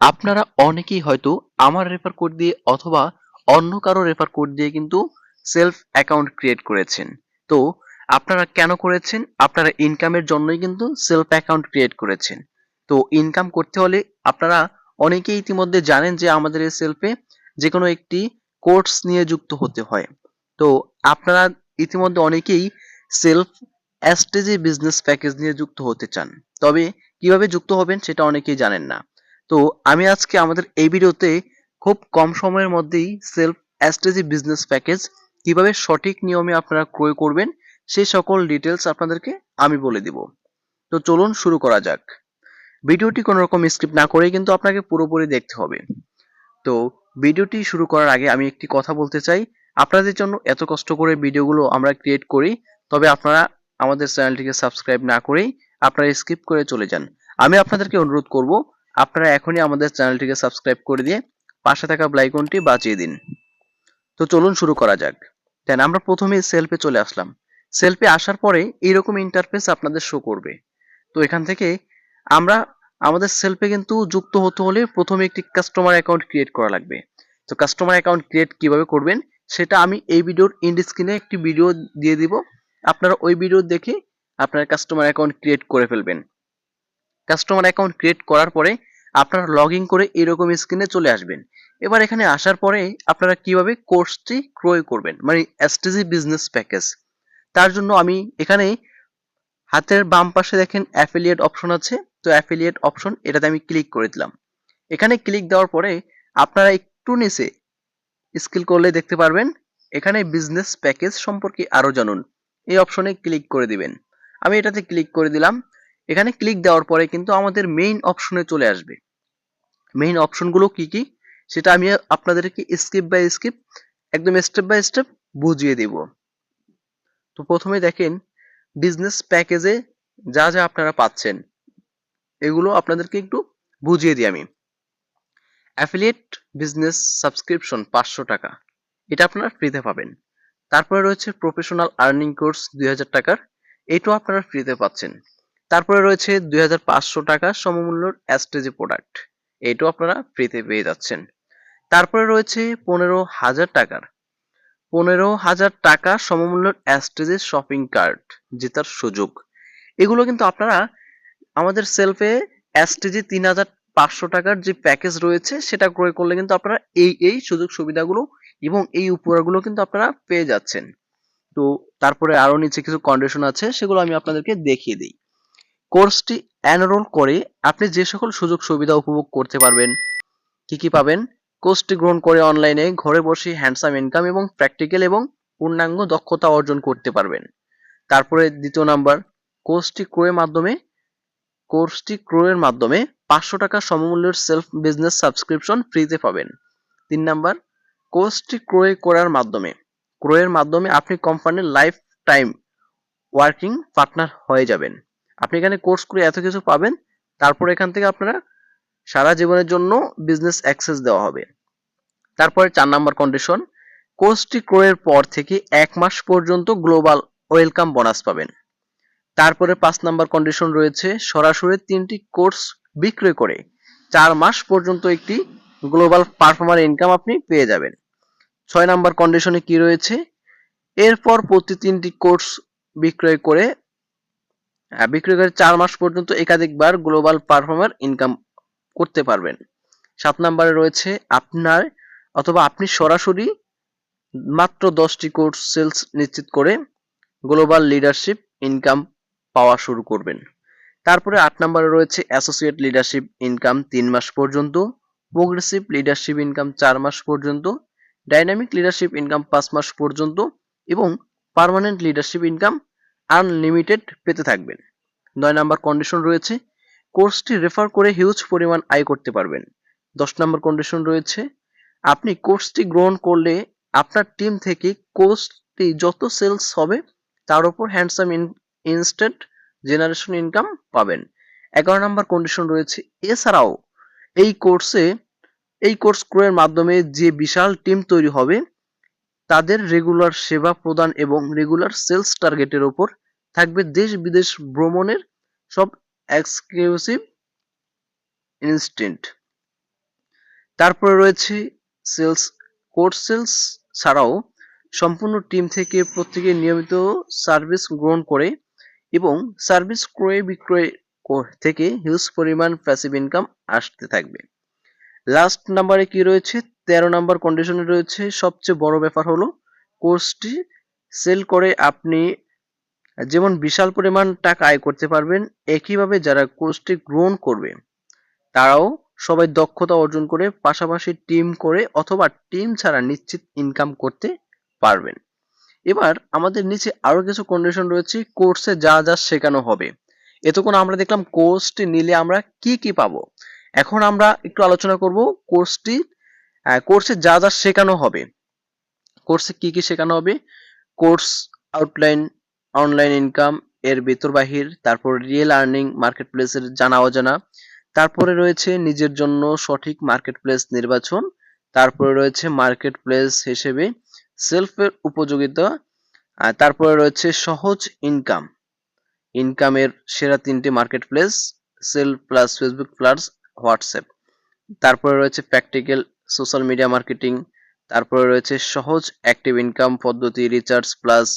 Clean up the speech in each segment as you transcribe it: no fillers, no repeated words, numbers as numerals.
আপনারা অনেকেই হয়তো আমার রেফার কোড দিয়ে অথবা অন্য কারো রেফার কোড দিয়ে কিন্তু সেলফ অ্যাকাউন্ট ক্রিয়েট করেছেন। তো আপনারা কেন করেছেন? আপনারা ইনকামের জন্যই কিন্তু সেলফ অ্যাকাউন্ট ক্রিয়েট করেছেন। তো ইনকাম করতে হলে আপনারা অনেকেই ইতিমধ্যে জানেন যে আমাদের এই সেলফে যে কোনো একটি কোর্স নিয়ে যুক্ত হতে হয়। তো আপনারা ইতিমধ্যে অনেকেই সেলফ অ্যাস্টেজে বিজনেস প্যাকেজ নিয়ে যুক্ত হতে চান। তবে কিভাবে যুক্ত হবেন সেটা অনেকেই জানেন না। তো আমি আজকে আমাদের এই ভিডিওতে খুব কম সময়ের মধ্যেই সেলফ অ্যাস্টেজি বিজনেস প্যাকেজ কিভাবে সঠিক নিয়মে আপনারা ক্রয় করবেন সেই সকল ডিটেলস আপনাদেরকে আমি বলে দিব। তো চলুন শুরু করা যাক। ভিডিওটি কোনো রকম স্কিপ না করে কিন্তু আপনাকে পুরোপুরি দেখতে হবে। তো ভিডিওটি শুরু করার আগে আমি একটি কথা বলতে চাই। আপনাদের জন্য এত কষ্ট করে ভিডিওগুলো আমরা ক্রিয়েট করি, তবে আপনারা আমাদের চ্যানেলটিকে সাবস্ক্রাইব না করেই আপনারা স্কিপ করে চলে যান। আমি আপনাদেরকে অনুরোধ করব আপনারা এখনই আমাদের চ্যানেলটিকে সাবস্ক্রাইব করে দিয়ে পাশে থাকা বেল আইকনটি বাজিয়ে দিন। তো চলুন শুরু করা যাক। দেন আমরা প্রথমে সেলফে চলে আসলাম। সেলফে আসার পরে এইরকম ইন্টারফেস আপনাদের শো করবে। তো এখান থেকে আমরা আমাদের সেলফে কিন্তু যুক্ত হতে হলে প্রথমে একটি কাস্টমার অ্যাকাউন্ট ক্রিয়েট করা লাগবে। তো কাস্টমার অ্যাকাউন্ট ক্রিয়েট কিভাবে করবেন সেটা আমি এই ভিডিওর এন্ড স্ক্রিনে একটি ভিডিও দিয়ে দিব। আপনারা ওই ভিডিও দেখে আপনার কাস্টমার অ্যাকাউন্ট ক্রিয়েট করে ফেলবেন। কাস্টমার অ্যাকাউন্ট ক্রিয়েট করার পরে আপনারা লগ ইন করে এরকম স্ক্রিনে চলে আসবেন। এবার এখানে আসার পরে আপনারা কিভাবে কোর্সটি ক্রয় করবেন, মানে এসটিজি বিজনেস প্যাকেজ। তার জন্য আমি এখানে হাতের বাম পাশে দেখেন অ্যাফিলিয়েট অপশন আছে। তো অ্যাফিলিয়েট অপশন এটাতে আমি ক্লিক করে দিলাম। এখানে ক্লিক দেওয়ার পরে আপনারা একটু নিচে স্ক্রল করলে দেখতে পারবেন এখানে বিজনেস প্যাকেজ সম্পর্কে আরো জানুন, এই অপশনে ক্লিক করে দিবেন। আমি এটাতে ক্লিক করে দিলাম। এখানে ক্লিক দেওয়ার পরে কিন্তু আমাদের মেইন অপশনে চলে আসবে। মেইন অপশনগুলো কি কি সেটা আমি আপনাদেরকে স্কিপ বাই স্কিপ একদম স্টেপ বাই স্টেপ বুঝিয়ে দিব। তো প্রথমে দেখেন বিজনেস প্যাকেজে যা যা আপনারা পাচ্ছেন এগুলো আপনাদেরকে একটু বুঝিয়ে দিই আমি। অ্যাফিলিয়েট বিজনেস সাবস্ক্রিপশন 500 টাকা, এটা আপনারা ফ্রিতে পাবেন। তারপরে রয়েছে প্রফেশনাল আর্নিং কোর্স 2000 টাকার, এটাও আপনারা ফ্রিতে পাচ্ছেন। তারপরে রয়েছে 2500 টাকা সমমূল্যের অ্যাস্টেজি প্রোডাক্ট, এটাও আপনারা ফ্রিতে পেয়ে যাচ্ছেন। তারপরে রয়েছে 15,000 টাকার 15,000 টাকা সমমূল্যের অ্যাস্টেজি শপিং কার্ট জেতার সুযোগ। এগুলো কিন্তু আপনারা আমাদের সেলফে এসটিজি 3,500 টাকার যে প্যাকেজ রয়েছে সেটা ক্রয় করলে কিন্তু আপনারা এই সুযোগ সুবিধাগুলো এবং এই উপহারগুলো কিন্তু আপনারা পেয়ে যাচ্ছেন। তো তারপরে আরো নিচে কিছু কন্ডিশন আছে, সেগুলো আমি আপনাদেরকে দেখিয়ে দিই। কোর্সটি এনরোল করে আপনি যে সকল সুযোগ সুবিধা উপভোগ করতে পারবেন। কি কি পাবেন? কোর্সটি গ্রহণ করে অনলাইনে ঘরে বসে হ্যান্ডসাম ইনকাম এবং প্র্যাকটিক্যাল এবং পূর্ণাঙ্গ দক্ষতা অর্জন করতে পারবেন। তারপরে দ্বিতীয় নাম্বার, কোর্সটি ক্রয়ের মাধ্যমে 500 টাকা সমমূল্যের সেলফ বিজনেস সাবস্ক্রিপশন ফ্রিতে পাবেন। 3 নাম্বার, কোর্সটি ক্রয়ের মাধ্যমে আপনি কোম্পানির লাইফ টাইম ওয়ার্কিং পার্টনার হয়ে যাবেন। আপনি এখানে কোর্স করে এত কিছু পাবেন, তারপর এখান থেকে আপনারা সারা জীবনের জন্য বিজনেস অ্যাক্সেস দেওয়া হবে। তারপরে 4 নাম্বার কন্ডিশন, কোর্সটি ক্রয়ের পর থেকে 1 মাস পর্যন্ত গ্লোবাল ওয়েলকাম বোনাস পাবেন। তারপরে 5 নাম্বার কন্ডিশন রয়েছে, সরাসরি 3টি কোর্স বিক্রয় করে 4 মাস পর্যন্ত একটি গ্লোবাল পারফর্মার ইনকাম আপনি পেয়ে যাবেন। 6 নাম্বার কন্ডিশনে কি রয়েছে, এরপর প্রতি 3টি কোর্স বিক্রয় করে 4 মাস পর্যন্ত একাধিকবার গ্লোবাল পারফর্মার ইনকাম করতে পারবেন। 7 নাম্বারে রয়েছে আপনি সরাসরি মাত্র 10টি কোর্স সেলস নিশ্চিত করে গ্লোবাল লিডারশিপ ইনকাম পাওয়া শুরু করবেন। তারপরে 8 নম্বরে রয়েছে অ্যাসোসিয়েট লিডারশিপ ইনকাম 3 মাস পর্যন্ত, প্রোগ্রেসিভ লিডারশিপ ইনকাম 4 মাস পর্যন্ত, ডাইনামিক লিডারশিপ ইনকাম 5 মাস পর্যন্ত এবং পার্মানেন্ট লিডারশিপ ইনকাম আনলিমিটেড পেতে থাকবেন। 9 নম্বর কন্ডিশন রয়েছে, কোর্সটি রেফার করে হিউজ পরিমাণ আয় করতে পারবেন। 10 নম্বর কন্ডিশন রয়েছে, আপনি কোর্সটি গ্রহণ করলে আপনার টিম থেকে কোর্সটি যত সেলস হবে তার উপর হ্যান্ডসাম ইনস্ট্যান্ট জেনারেশন ইনকাম পাবেন। 11 নম্বর কন্ডিশন রয়েছে, এছাড়াও এই কোর্স ক্রয়ের মাধ্যমে যে বিশাল টিম তৈরি হবে তাদের রেগুলার সেবা প্রদান এবং রেগুলার সেলস টার্গেটের উপর থাকবে দেশ বিদেশ ভ্রমণের সব এক্সক্লুসিভ ইনস্ট্যান্ট। তারপরে রয়েছে সেলস। কোর্স সেলস ছাড়াও সম্পূর্ণ টিম থেকে প্রত্যেকে নিয়মিত সার্ভিস গ্রহণ করে এবং সার্ভিস ক্রয় বিক্রয় থেকে হিউজ পরিমাণ প্যাসিভ ইনকাম আসতে থাকবে। লাস্ট নাম্বারে কি রয়েছে, 13 নাম্বার কন্ডিশনে রয়েছে সবচেয়ে বড় ব্যাপার হলো কোর্সটি সেল করে আপনি যেমন বিশাল পরিমাণ টাকা আয় করতে পারবেন, একইভাবে যারা কোর্সটি গ্রহণ করবে তারাও সবাই দক্ষতা অর্জন করে পাশাপাশি টিম করে অথবা টিম ছাড়া নিশ্চিত ইনকাম করতে পারবেন। এবার আমাদের নিচে আরো কিছু কন্ডিশন রয়েছে কোর্সে যা যা শেখানো হবে। এতক্ষণ আমরা দেখলাম কোর্সটি নিলে আমরা কি কি পাবো। এখন আমরা একটু আলোচনা করব কোর্সে যা যা শেখানো হবে। কোর্সে কি কি শেখানো হবে, কোর্স আউটলাইন, অনলাইন ইনকাম এর ভিতর বাহির, তারপর রিয়েল আর্নিং, মার্কেট প্লেসের জানা অজানা, তারপরে রয়েছে নিজের জন্য সঠিক মার্কেট প্লেস নির্বাচন, তারপরে রয়েছে মার্কেট প্লেস হিসেবে সেলফের উপযোগিতা, আর তারপরে রয়েছে সহজ ইনকাম, ইনকামের সেরা 3টি market place, sell plus Facebook plus WhatsApp, তারপরে রয়েছে প্র্যাকটিক্যাল সোশ্যাল মিডিয়া মার্কেটিং, তারপরে রয়েছে সহজ অ্যাক্টিভ ইনকাম পদ্ধতি, recharge plus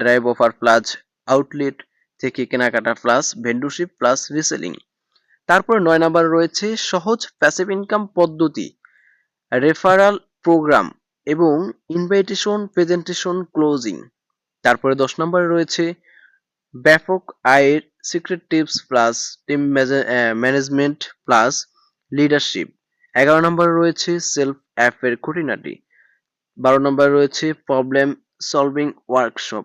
drive offer plus outlet থেকে কেনাকাটা প্লাস ভেন্ডরশিপ প্লাস রিসেলিং। তারপরে 9 নাম্বার রয়েছে সহজ প্যাসিভ ইনকাম পদ্ধতি, রেফারাল প্রোগ্রাম এবং ইনভাইটেশন প্রেজেন্টেশন ক্লোজিং। তারপরে 10 নম্বরে রয়েছে ব্যাপক আয়ের secret tips plus team management plus leadership. 11 নম্বরে রয়েছে সেলফ অ্যাপের খুঁটিনাটি। 12 নম্বরে রয়েছে প্রবলেম সলভিং ওয়ার্কশপ।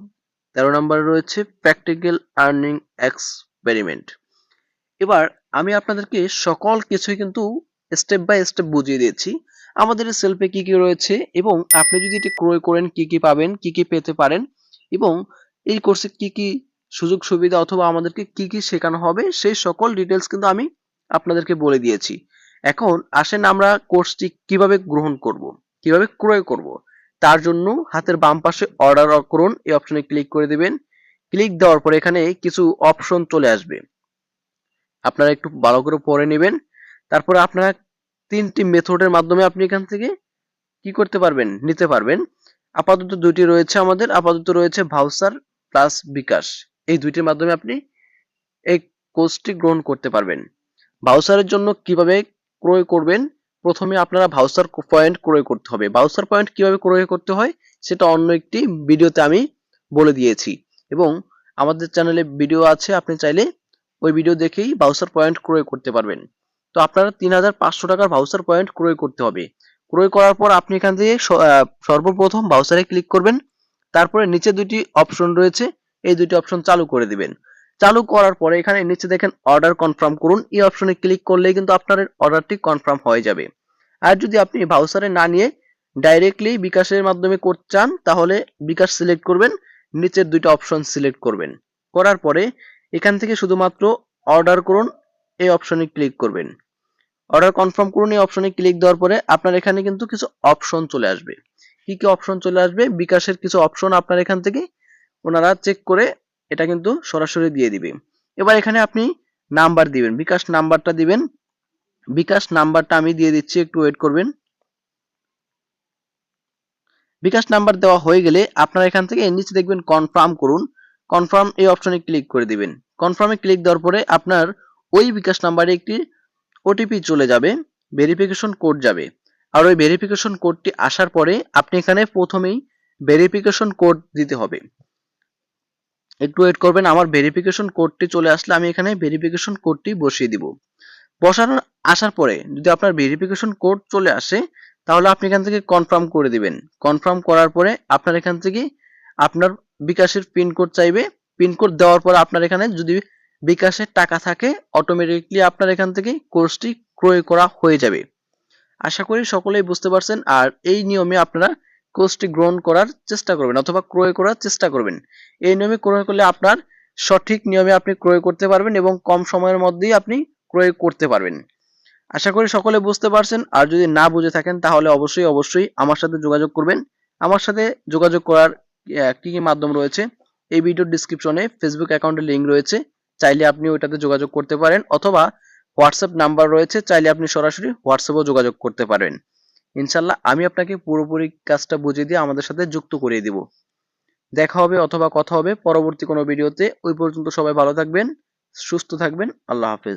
13 নম্বরে রয়েছে প্র্যাকটিক্যাল আর্নিং এক্সপেরিমেন্ট। এবার আমি আপনাদেরকে সকল কিছুই কিন্তু স্টেপ বাই স্টেপ বুঝিয়ে দিয়েছি আমাদের সেলফে কি কি রয়েছে এবং আপনি যদি এটি ক্রয় করেন কি কি পাবেন, কি কি পেতে পারেন এবং এই কোর্সে কি কি সুযোগ সুবিধা অথবা আমাদেরকে কি কি শেখানো হবে সেই সকল ডিটেলস কিন্তু আমি আপনাদেরকে বলে দিয়েছি। এখন আসেন আমরা কোর্সটি কিভাবে গ্রহণ করব, কিভাবে ক্রয় করব। তার জন্য হাতের বাম পাশে অর্ডার করুন এই অপশনে ক্লিক করে দিবেন। ক্লিক দেওয়ার পর এখানে কিছু অপশন চলে আসবে, আপনারা একটু ভালো করে পড়ে নেবেন। তারপরে আপনারা 3টি মেথডের মাধ্যমে আপনি এখান থেকে কি করতে পারবেন, নিতে পারবেন। আপাতত 2টি রয়েছে আমাদের, আপাতত রয়েছে ভাউচার প্লাস বিকাশ, এই 2টির মাধ্যমে আপনি এই কোর্সটি গ্রহণ করতে পারবেন। ভাউচারের জন্য কিভাবে ক্রয় করবেন, প্রথমে আপনারা ভাউচার পয়েন্ট ক্রয় করতে হবে। ভাউচার পয়েন্ট কিভাবে ক্রয় করতে হয় সেটা অন্য একটি ভিডিওতে আমি বলে দিয়েছি এবং আমাদের চ্যানেলে ভিডিও আছে, আপনি চাইলে ওই ভিডিও দেখেই ভাউচার পয়েন্ট ক্রয় করতে পারবেন। তো আপনারা 3500 টাকার ভাউচার পয়েন্ট ক্রয় করতে হবে। ক্রয় করার পর আপনি এখান থেকে সর্বপ্রথম ভাউচারে ক্লিক করবেন, তারপরে নিচে 2টি অপশন রয়েছে, এই 2টি অপশন চালু করে দিবেন। চালু করার পরে এখানে নিচে দেখেন অর্ডার কনফার্ম করুন, এই অপশনে ক্লিক করলেই কিন্তু আপনার অর্ডারটি কনফার্ম হয়ে যাবে। আর যদি আপনি ভাউচারে না নিয়ে ডাইরেক্টলি বিকাশের মাধ্যমে করতে চান তাহলে বিকাশ সিলেক্ট করবেন, নিচের 2টা অপশন সিলেক্ট করবেন, করার পরে এখান থেকে শুধুমাত্র অর্ডার করুন এই অপশনে ক্লিক করবেন। অর্ডার কনফার্ম করুন এই অপশনে ক্লিক দেওয়ার পরে আপনার এখানে কিন্তু কিছু অপশন চলে আসবে। কি কি অপশন চলে আসবে, বিকাশের কিছু অপশন আপনার এখান থেকে ওনারা চেক করে এটা কিন্তু সরাসরি দিয়ে দিবে। এবার এখানে আপনি নাম্বার দিবেন, বিকাশ নাম্বারটা দিবেন। বিকাশ নাম্বারটা আমি দিয়ে দিচ্ছি, একটু ওয়েট করবেন। বিকাশ নাম্বার দেওয়া হয়ে গেলে আপনারা এখান থেকে নিচে দেখবেন কনফার্ম করুন, কনফার্ম এই অপশনে ক্লিক করে দিবেন। কনফার্মে ক্লিক দেওয়ার পরে আপনার ওই বিকাশ নাম্বারে একটি ওটিপি চলে যাবে, ভেরিফিকেশন কোড যাবে। আর ওই ভেরিফিকেশন কোডটি আসার পরে আপনি এখানে প্রথমেই ভেরিফিকেশন কোড দিতে হবে। একটু ওয়েট করবেন, আমার ভেরিফিকেশন কোডটি চলে আসলে আমি এখানে ভেরিফিকেশন কোডটি বসিয়ে দিব। বসানোর আসার পরে যদি আপনার ভেরিফিকেশন কোড চলে আসে তাহলে আপনি এখান থেকে কনফার্ম করে দিবেন। কনফার্ম করার পরে আপনার এখান থেকে আপনার বিকাশের পিন কোড চাইবে, পিন কোড দেওয়ার পর আপনার এখানে যদি বিকাশের টাকা থাকে অটোমেটিকলি আপনার এখান থেকে কোর্সটি ক্রয় করা হয়ে যাবে। আশা করি সকলেই বুঝতে পারছেন। আর এই নিয়মে আপনারা কোর্সটি গ্রহণ করার চেষ্টা করবেন অথবা ক্রয় করার চেষ্টা করবেন। এই নিয়মে ক্রয় করলে আপনার সঠিক নিয়মে আপনি ক্রয় করতে পারবেন এবং কম সময়ের মধ্যেই আপনি ক্রয় করতে পারবেন। আশা করি সকলে বুঝতে পারছেন। আর যদি না বুঝে থাকেন তাহলে অবশ্যই আমার সাথে যোগাযোগ করবেন। আমার সাথে যোগাযোগ করার কি কি মাধ্যম রয়েছে, এই ভিডিওর ডিসক্রিপশনে ফেসবুক অ্যাকাউন্টের লিংক রয়েছে, চাইলে আপনি ওইটাতে যোগাযোগ করতে পারেন অথবা হোয়াটসঅ্যাপ নাম্বার রয়েছে, চাইলে আপনি সরাসরি হোয়াটসঅ্যাপেও যোগাযোগ করতে পারবেন। ইনশাল্লাহ আমি আপনাকে পুরোপুরি কাজটা বুঝিয়ে দিয়ে আমাদের সাথে যুক্ত করিয়ে দিব। দেখা হবে অথবা কথা হবে পরবর্তী কোনো ভিডিওতে। ওই পর্যন্ত সবাই ভালো থাকবেন, সুস্থ থাকবেন। আল্লাহ হাফেজ।